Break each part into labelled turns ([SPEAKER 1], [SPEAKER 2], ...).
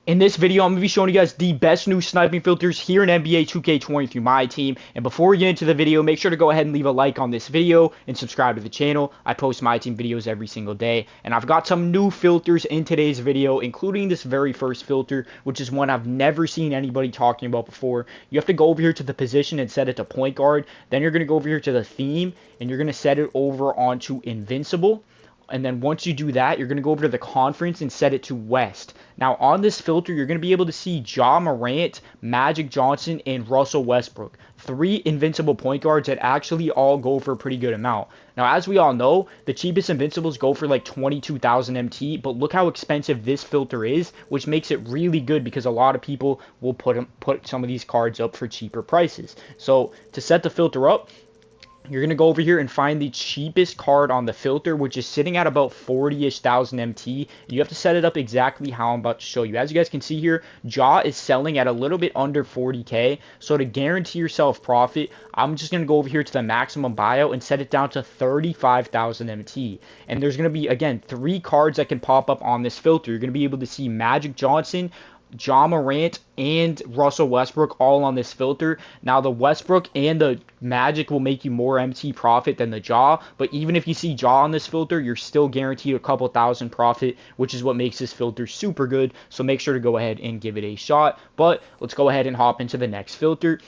[SPEAKER 1] In this video, I'm going to be showing you guys the best new sniping filters here in NBA 2K20 through my team. And before we get into the video, make sure to go ahead and leave a like on this video and subscribe to the channel. I post my team videos every single day. And I've got some new filters in today's video, including this very first filter, which is one I've never seen anybody talking about before. You have to go over here to the position and set it to point guard. Then you're going to go over here to the theme, and you're going to set it over onto invincible. And then once you do that, you're going to go over to the conference and set it to West. Now, on this filter, you're going to be able to see Ja Morant, Magic Johnson, and Russell Westbrook. 3 invincible point guards that actually all go for a pretty good amount. Now, as we all know, the cheapest invincibles go for like 22,000 MT, but look how expensive this filter is, which makes it really good because a lot of people will put some of these cards up for cheaper prices. So, to set the filter up, you're going to go over here and find the cheapest card on the filter, which is sitting at about 40-ish thousand MT. You have to set it up exactly how I'm about to show you. As you guys can see here, Ja is selling at a little bit under 40k. So to guarantee yourself profit, I'm just going to go over here to the maximum buyout and set it down to 35,000 MT. And there's going to be, again, 3 cards that can pop up on this filter. You're going to be able to see Magic Johnson, Ja Morant, and Russell Westbrook all on this filter. Now, the Westbrook and the Magic will make you more MT profit than the Ja, but even if you see Ja on this filter, you're still guaranteed a couple thousand profit, which is what makes this filter super good. So make sure to go ahead and give it a shot. But let's go ahead and hop into the next filter.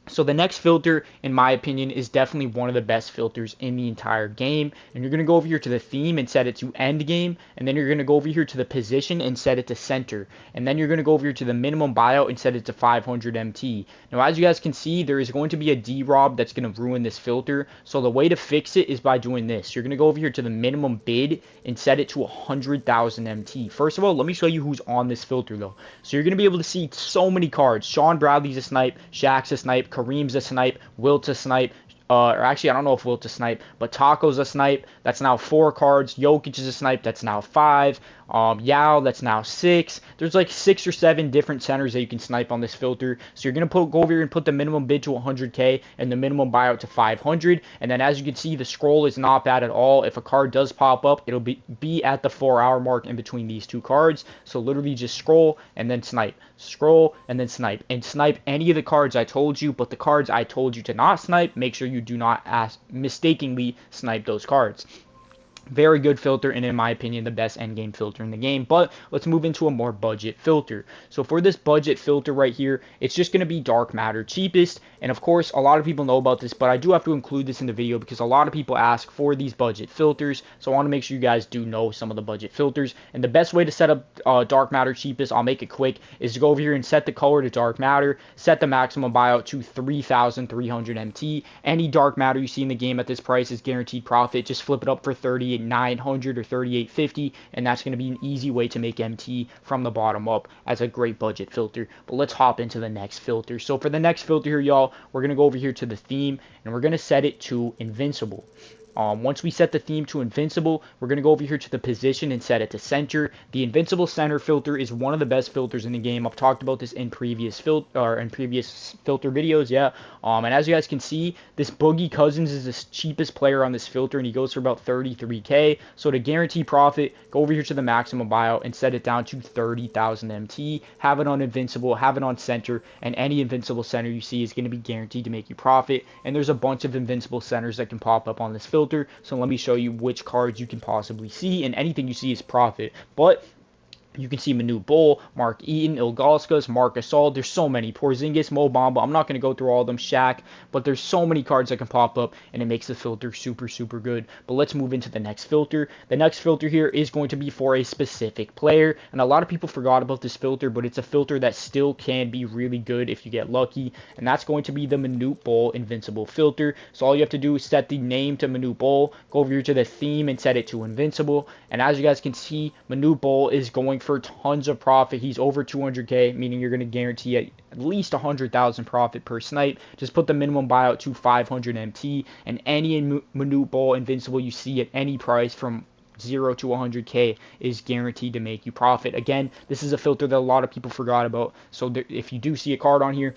[SPEAKER 1] So the next filter, in my opinion, is definitely one of the best filters in the entire game. And you're going to go over here to the theme and set it to end game. And then you're going to go over here to the position and set it to center. And then you're going to go over here to the minimum buyout and set it to 500 MT. Now, as you guys can see, there is going to be a D-Rob that's going to ruin this filter. So the way to fix it is by doing this. You're going to go over here to the minimum bid and set it to 100,000 MT. First of all, let me show you who's on this filter, though. So you're going to be able to see so many cards. Sean Bradley's a snipe, Shaq's a snipe, Kareem's a snipe, Wilt's a snipe, or actually, I don't know if Wilt's a snipe, but Taco's a snipe. That's now 4 cards. Jokic is a snipe. That's now 5. Yao, that's now 6. There's like 6 or 7 different centers that you can snipe on this filter. So you're going to go over here and put the minimum bid to 100k and the minimum buyout to 500. And then as you can see, the scroll is not bad at all. If a card does pop up, it'll be at the 4-hour mark in between these 2 cards. So literally just scroll and then snipe. Scroll and then snipe. And snipe any of the cards I told you, but the cards I told you to not snipe, make sure you do not mistakenly snipe those cards. Very good filter, and in my opinion, the best endgame filter in the game. But let's move into a more budget filter. So for this budget filter right here, it's just going to be dark matter cheapest. And of course, a lot of people know about this, but I do have to include this in the video because a lot of people ask for these budget filters. So I want to make sure you guys do know some of the budget filters. And the best way to set up dark matter cheapest, I'll make it quick, is to go over here and set the color to dark matter, set the maximum buyout to 3,300 MT. Any dark matter you see in the game at this price is guaranteed profit. Just flip it up for 38,900 or 3850, and that's going to be an easy way to make MT from the bottom up as a great budget filter. But let's hop into the next filter. So for the next filter here, y'all, we're going to go over here to the theme, and we're going to set it to invincible. Once we set the theme to invincible, we're going to go over here to the position and set it to center. The invincible center filter is one of the best filters in the game. I've talked about this in previous filter videos, yeah. And as you guys can see, this Boogie Cousins is the cheapest player on this filter, and he goes for about 33k. So to guarantee profit, go over here to the maximum buyout and set it down to 30,000 MT. Have it on invincible, have it on center, and any invincible center you see is going to be guaranteed to make you profit. And there's a bunch of invincible centers that can pop up on this filter. So let me show you which cards you can possibly see, and anything you see is profit. But you can see Manute Bol, Mark Eaton, Ilgauskas, Marc Gasol. There's so many. Porzingis, Mo Bamba. I'm not going to go through all of them. Shaq. But there's so many cards that can pop up, and it makes the filter super, super good. But let's move into the next filter. The next filter here is going to be for a specific player. And a lot of people forgot about this filter, but it's a filter that still can be really good if you get lucky. And that's going to be the Manute Bol Invincible filter. So all you have to do is set the name to Manute Bol. Go over here to the theme and set it to Invincible. And as you guys can see, Manute Bol is going for tons of profit. He's over 200k, meaning you're going to guarantee at least 100,000 profit per snipe. Just put the minimum buyout to 500 MT, and any Manute Bol invincible you see at any price from 0 to 100k is guaranteed to make you profit. Again, this is a filter that a lot of people forgot about. So if you do see a card on here,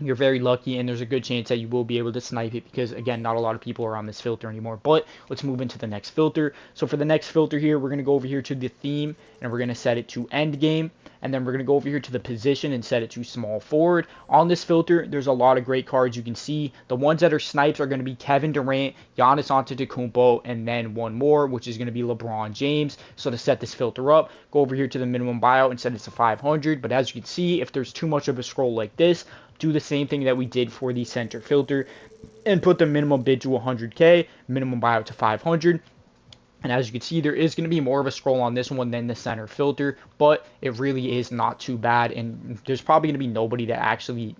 [SPEAKER 1] you're very lucky, and there's a good chance that you will be able to snipe it because, again, not a lot of people are on this filter anymore. But let's move into the next filter. So for the next filter here, we're going to go over here to the theme, and we're going to set it to end game. And then we're going to go over here to the position and set it to small forward. On this filter, there's a lot of great cards you can see. The ones that are snipes are going to be Kevin Durant, Giannis Antetokounmpo, and then one more, which is going to be LeBron James. So to set this filter up, go over here to the minimum buyout and set it to 500. But as you can see, if there's too much of a scroll like this, do the same thing that we did for the center filter and put the minimum bid to 100K, minimum buyout to 500. And as you can see, there is going to be more of a scroll on this one than the center filter, but it really is not too bad. And there's probably going to be nobody that actually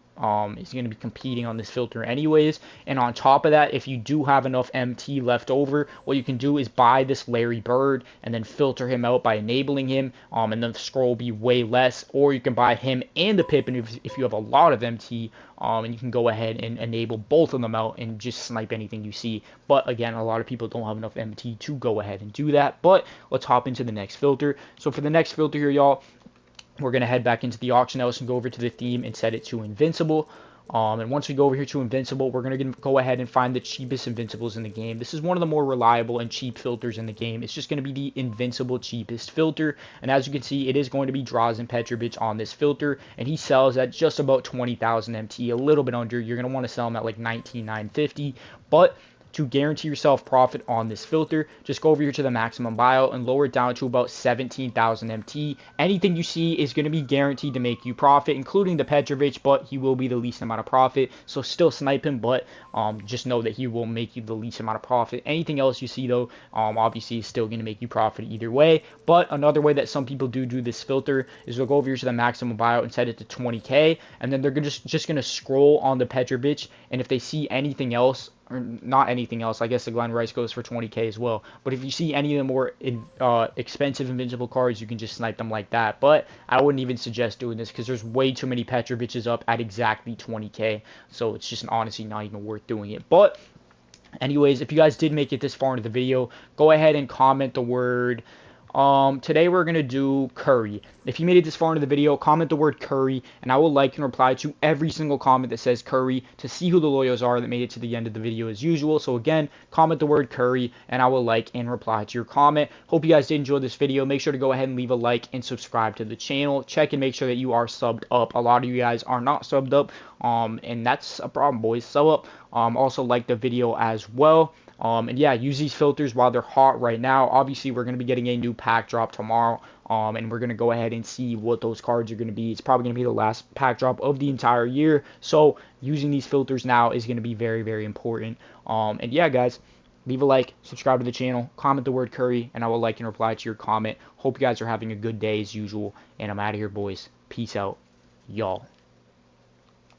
[SPEAKER 1] is going to be competing on this filter anyways. And on top of that, if you do have enough MT left over, what you can do is buy this Larry Bird and then filter him out by enabling him, and then the scroll will be way less. Or you can buy him and the Pippen if you have a lot of MT, and you can go ahead and enable both of them out and just snipe anything you see. But again, a lot of people don't have enough MT to go ahead and do that. But let's hop into the next filter. So for the next filter here, y'all, we're going to head back into the auction house and go over to the theme and set it to Invincible. And once we go over here to Invincible, we're going to go ahead and find the cheapest Invincibles in the game. This is one of the more reliable and cheap filters in the game. It's just going to be the Invincible cheapest filter. And as you can see, it is going to be Drazen Petrovic on this filter. And he sells at just about 20,000 MT, a little bit under. You're going to want to sell him at like 19,950. But to guarantee yourself profit on this filter, just go over here to the maximum buyout and lower it down to about 17,000 MT. Anything you see is going to be guaranteed to make you profit, including the Petrovic, but he will be the least amount of profit. So still snipe him, but just know that he will make you the least amount of profit. Anything else you see, though, obviously is still going to make you profit either way. But another way that some people do this filter is they'll go over here to the maximum buyout and set it to 20K, and then they're just going to scroll on the Petrovic, and if they see anything else, or not anything else, I guess the Glenn Rice goes for 20K as well. But if you see any of the more expensive Invincible cards, you can just snipe them like that. But I wouldn't even suggest doing this because there's way too many Petrovic's up at exactly 20K. So it's just honestly not even worth doing it. But anyways, if you guys did make it this far into the video, go ahead and comment the word. Today we're going to do Curry. If you made it this far into the video, comment the word Curry, and I will like and reply to every single comment that says Curry to see who the loyals are that made it to the end of the video as usual. So again, comment the word Curry, and I will like and reply to your comment. Hope you guys did enjoy this video. Make sure to go ahead and leave a like and subscribe to the channel. Check and make sure that you are subbed up. A lot of you guys are not subbed up, and that's a problem, boys. Sub up. Also like the video as well. And yeah, use these filters while they're hot right now. Obviously, we're going to be getting a new pack drop tomorrow, and we're going to go ahead and see what those cards are going to be. It's probably going to be the last pack drop of the entire year, so using these filters now is going to be very, very important. And yeah, guys, leave a like, subscribe to the channel, comment the word Curry, and I will like and reply to your comment. Hope you guys are having a good day as usual, and I'm out of here, boys. Peace out, y'all.